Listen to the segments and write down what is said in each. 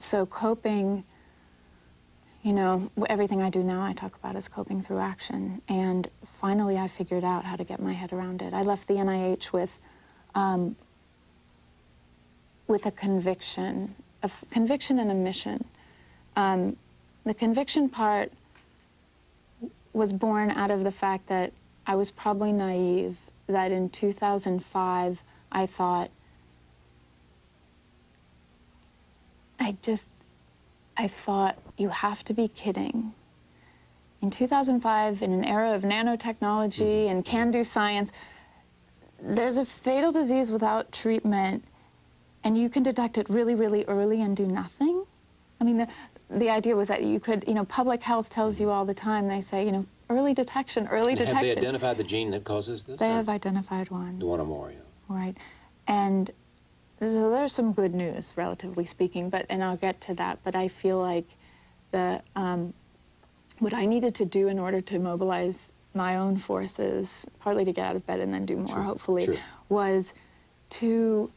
so coping, you know, everything I do now I talk about as coping through action. And finally I figured out how to get my head around it. I left the NIH with a conviction and a mission. The conviction part was born out of the fact that I was probably naive, that in 2005 I thought, I thought, you have to be kidding. In 2005, in an era of nanotechnology and can-do science, there's a fatal disease without treatment, and you can detect it really, really early and do nothing? I mean, the idea was that you could, you know, public health tells you all the time, they say, you know, early detection, early detection. Have they identified the gene that causes this? They have identified one. One or more, yeah. Right. And so there's some good news, relatively speaking, and I'll get to that, but I feel like what I needed to do in order to mobilize my own forces, partly to get out of bed and then do more, hopefully, was to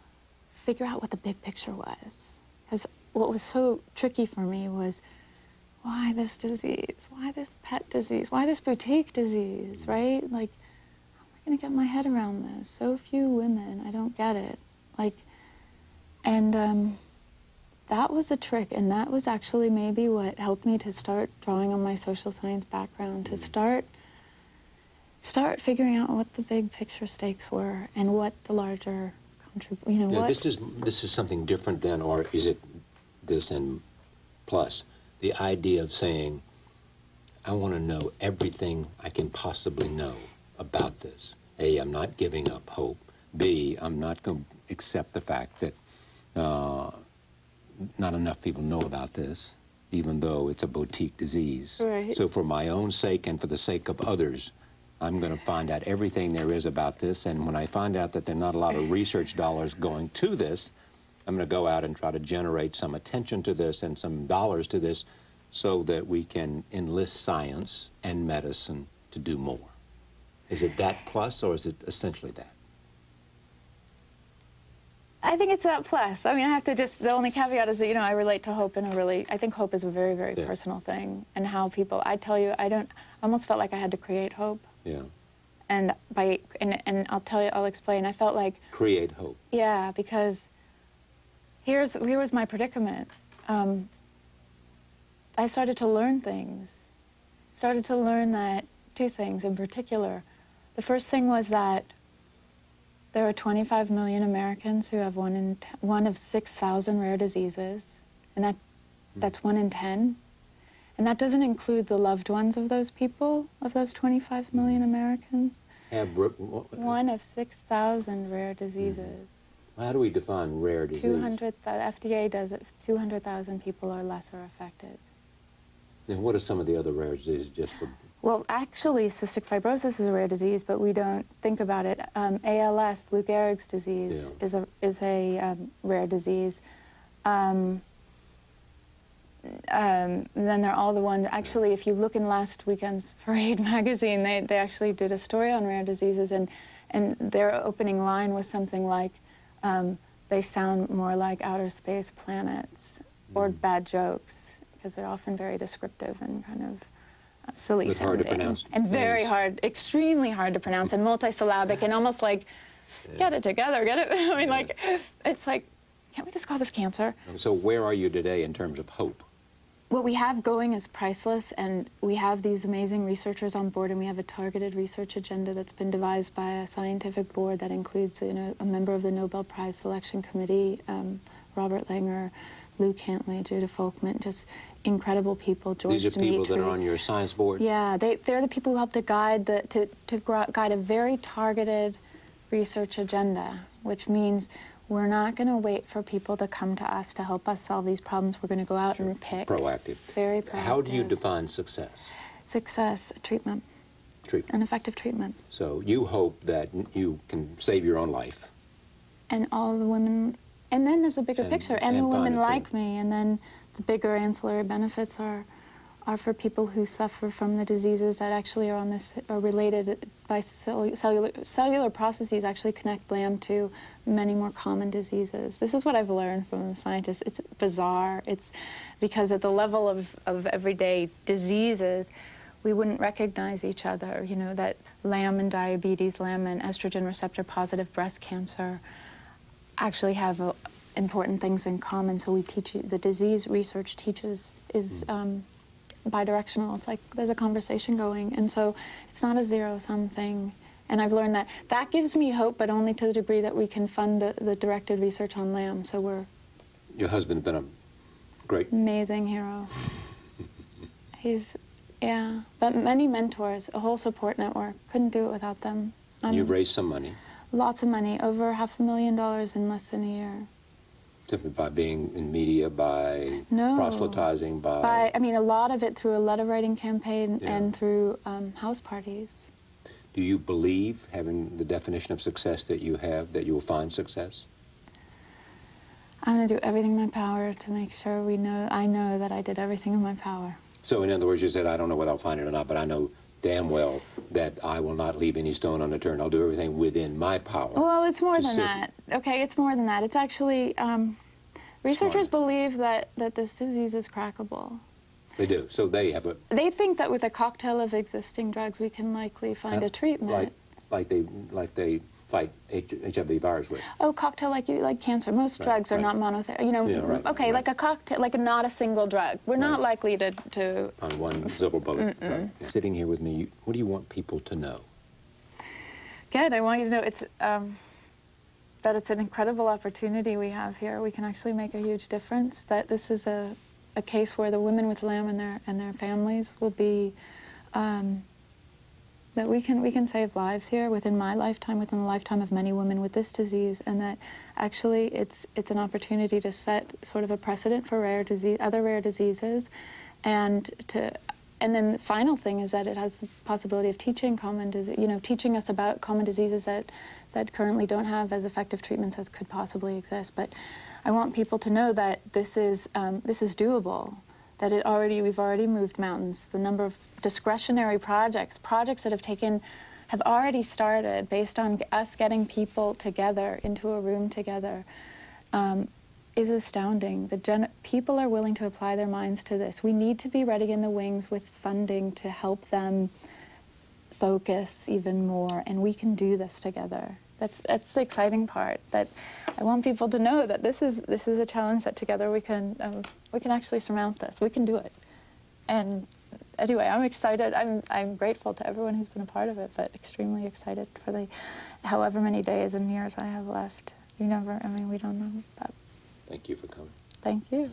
figure out what the big picture was. Because what was so tricky for me was, why this disease? Why this pet disease? Why this boutique disease, right? Like, how am I going to get my head around this? So few women, I don't get it. Like, and that was a trick, and that was actually maybe what helped me to start drawing on my social science background, to start figuring out what the big picture stakes were and what the larger you know, what... This is something different then, or is it this and plus? The idea of saying, I want to know everything I can possibly know about this. A, I'm not giving up hope. B, I'm not going to accept the fact that not enough people know about this, even though it's a boutique disease. Right. So for my own sake and for the sake of others, I'm going to find out everything there is about this, and when I find out that there are not a lot of research dollars going to this, I'm going to go out and try to generate some attention to this and some dollars to this so that we can enlist science and medicine to do more. Is it that plus, or is it essentially that? I think it's that plus. I mean, I have to just, the only caveat is that, you know, I relate to hope in a really, I think hope is a very, very personal thing. And how people, I tell you, I almost felt like I had to create hope. Yeah. And and I'll tell you, I'll explain. I felt like... Create hope. Yeah, because here was my predicament. I started to learn things. Started to learn that, two things in particular. The first thing was that there are 25 million Americans who have one of 6,000 rare diseases, and that's 1 in 10. And that doesn't include the loved ones of those people, of those 25 million Americans. One of 6,000 rare diseases. How do we define rare disease? The FDA does it. 200,000 people or less are affected. And what are some of the other rare diseases, just for... Well, actually, cystic fibrosis is a rare disease, but we don't think about it. ALS, Lou Gehrig's disease, is a rare disease. Then there are all the ones, actually, if you look in last weekend's Parade magazine, they actually did a story on rare diseases, and their opening line was something like, they sound more like outer space planets, or bad jokes, because they're often very descriptive and kind of silly sounding. Hard to pronounce. And very hard, extremely hard to pronounce, and multisyllabic, and almost like, get it together, get it? I mean, like, it's like, can't we just call this cancer? So where are you today in terms of hope? What we have going is priceless, and we have these amazing researchers on board, and we have a targeted research agenda that's been devised by a scientific board that includes, you know, a member of the Nobel Prize Selection Committee, Robert Langer, Lou Cantley, Judah Folkman, just incredible people. George These are people that are on your science board? Yeah, they're the people who help to guide guide a very targeted research agenda, which means we're not going to wait for people to come to us to help us solve these problems. We're going to go out and pick. Proactive. Very proactive. How do you define success? Success, treatment. Treatment. An effective treatment. So you hope that you can save your own life. And all the women, and then there's a bigger picture, and the women like me, and then the bigger ancillary benefits are for people who suffer from the diseases that actually are related by cellular processes, actually connect LAM to many more common diseases. This is what I've learned from the scientists. It's bizarre. It's because at the level of everyday diseases, we wouldn't recognize each other. You know, that LAM and diabetes, LAM and estrogen receptor positive breast cancer actually have important things in common. So we teach, the disease research teaches is bidirectional. It's like there's a conversation going. And so it's not a zero-sum thing. And I've learned that. That gives me hope, but only to the degree that we can fund the directed research on LAM. So we're... Your husband's been a great... amazing hero. He's, yeah. But many mentors, a whole support network. Couldn't do it without them. You've raised some money. Lots of money, over $500,000 in less than a year. Simply by being in media, by proselytizing, by... I mean, a lot of it through a letter writing campaign and through house parties. Do you believe, having the definition of success that you have, that you will find success? I'm going to do everything in my power to make sure I know that I did everything in my power. So in other words, you said, I don't know whether I'll find it or not, but I know damn well that I will not leave any stone unturned. I'll do everything within my power. Well, it's more than that. Okay, it's more than that. It's actually, researchers believe that this disease is crackable. They do. So they have a... They think that with a cocktail of existing drugs, we can likely find a treatment. Like they fight HIV virus with. Oh, cocktail like cancer. Most drugs are not monotherapy. You know, like a cocktail, like not a single drug. We're not likely to... On one silver bullet. Right. Yeah. Sitting here with me, what do you want people to know? Good. I want you to know it's that it's an incredible opportunity we have here. We can actually make a huge difference. That this is a case where the women with LAM and their families will be, that we can save lives here within my lifetime, within the lifetime of many women with this disease, and that actually it's an opportunity to set sort of a precedent for other rare diseases, and then the final thing is that it has the possibility of teaching teaching us about common diseases that currently don't have as effective treatments as could possibly exist. But I want people to know that this is doable, that we've already moved mountains. The number of discretionary projects that have already started based on us getting people together into a room together is astounding. People are willing to apply their minds to this. We need to be ready in the wings with funding to help them focus even more, and we can do this together. That's the exciting part. That I want people to know that this is a challenge that together we can actually surmount this. We can do it. And anyway, I'm excited. I'm grateful to everyone who's been a part of it, but extremely excited for the however many days and years I have left. We don't know. But thank you for coming. Thank you.